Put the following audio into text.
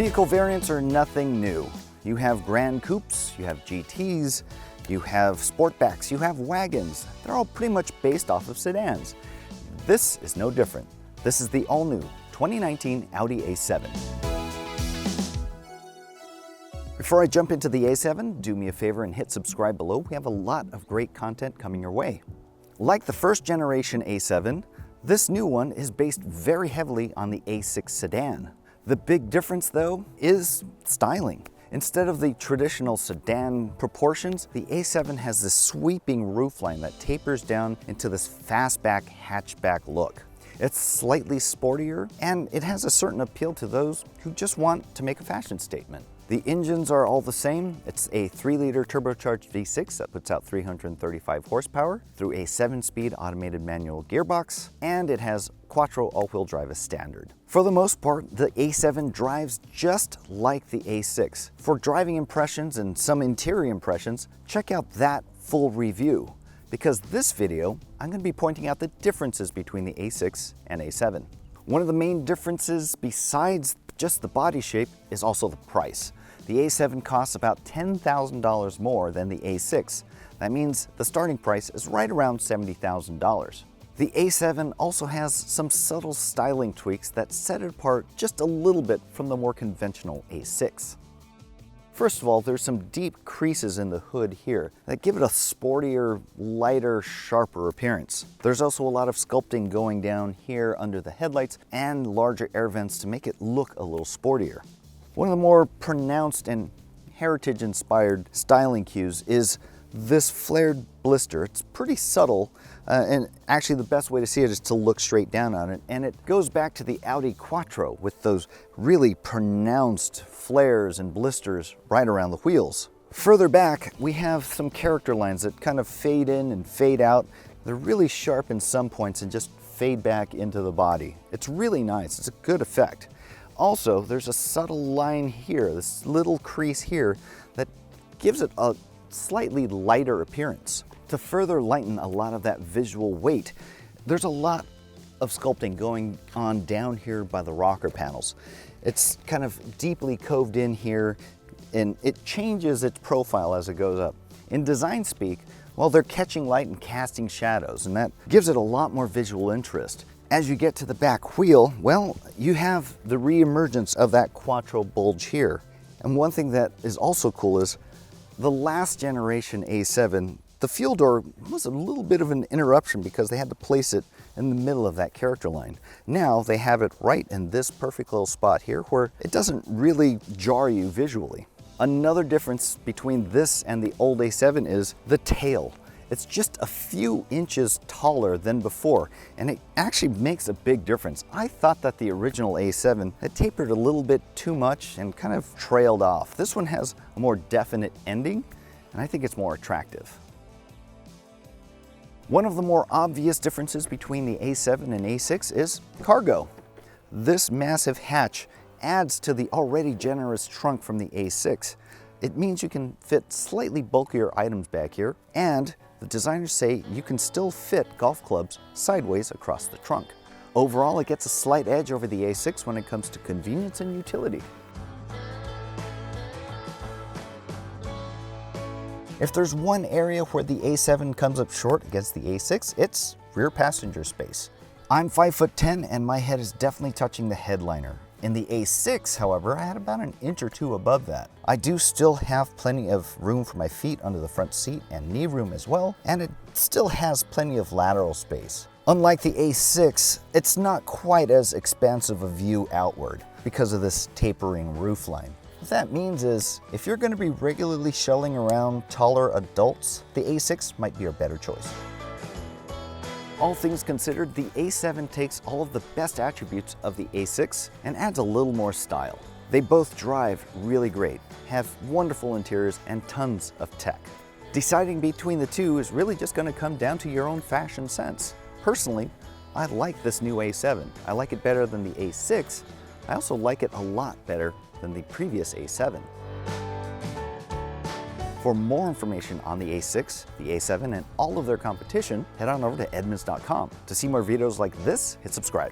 Vehicle variants are nothing new. You have Grand Coupes, you have GTs, you have Sportbacks, you have wagons. They're all pretty much based off of sedans. This is no different. This is the all-new 2019 Audi A7. Before I jump into the A7, do me a favor and hit subscribe below. We have a lot of great content coming your way. Like the first generation A7, this new one is based very heavily on the A6 sedan. The big difference though is styling. Instead of the traditional sedan proportions, the A7 has this sweeping roofline that tapers down into this fastback hatchback look. It's slightly sportier and it has a certain appeal to those who just want to make a fashion statement. The engines are all the same. It's a 3-liter turbocharged V6 that puts out 335 horsepower through a 7-speed automated manual gearbox, and it has Quattro all-wheel drive as standard. For the most part, the A7 drives just like the A6. For driving impressions and some interior impressions, check out that full review, because this video, I'm going to be pointing out the differences between the A6 and A7. One of the main differences, besides just the body shape, is also the price. The A7 costs about $10,000 more than the A6. That means the starting price is right around $70,000. The A7 also has some subtle styling tweaks that set it apart just a little bit from the more conventional A6. First of all, there's some deep creases in the hood here that give it a sportier, lighter, sharper appearance. There's also a lot of sculpting going down here under the headlights and larger air vents to make it look a little sportier. One of the more pronounced and heritage-inspired styling cues is this flared blister. It's pretty subtle, and actually the best way to see it is to look straight down on it, and it goes back to the Audi Quattro with those really pronounced flares and blisters right around the wheels. Further back, we have some character lines that kind of fade in and fade out. They're really sharp in some points and just fade back into the body. It's really nice. It's a good effect. Also, there's a subtle line here, this little crease here, that gives it a slightly lighter appearance. To further lighten a lot of that visual weight, there's a lot of sculpting going on down here by the rocker panels. It's kind of deeply coved in here, and it changes its profile as it goes up. In design speak, well, they're catching light and casting shadows, and that gives it a lot more visual interest. As you get to the back wheel, well, you have the re-emergence of that Quattro bulge here. And one thing that is also cool is the last generation A7, the fuel door was a little bit of an interruption because they had to place it in the middle of that character line. Now they have it right in this perfect little spot here where it doesn't really jar you visually. Another difference between this and the old A7 is the tail. It's just a few inches taller than before, and it actually makes a big difference. I thought that the original A7 had tapered a little bit too much and kind of trailed off. This one has a more definite ending, and I think it's more attractive. One of the more obvious differences between the A7 and A6 is cargo. This massive hatch adds to the already generous trunk from the A6. It means you can fit slightly bulkier items back here, and the designers say you can still fit golf clubs sideways across the trunk. Overall, it gets a slight edge over the A6 when it comes to convenience and utility. If there's one area where the A7 comes up short against the A6, it's rear passenger space. I'm 5'10" and my head is definitely touching the headliner. In the A6, however, I had about an inch or two above that. I do still have plenty of room for my feet under the front seat and knee room as well, and it still has plenty of lateral space. Unlike the A6, it's not quite as expansive a view outward because of this tapering roofline. What that means is, if you're going to be regularly shelling around taller adults, the A6 might be your better choice. All things considered, the A7 takes all of the best attributes of the A6 and adds a little more style. They both drive really great, have wonderful interiors, and tons of tech. Deciding between the two is really just going to come down to your own fashion sense. Personally, I like this new A7. I like it better than the A6. I also like it a lot better than the previous A7. For more information on the A6, the A7, and all of their competition, head on over to Edmunds.com. To see more videos like this, hit subscribe.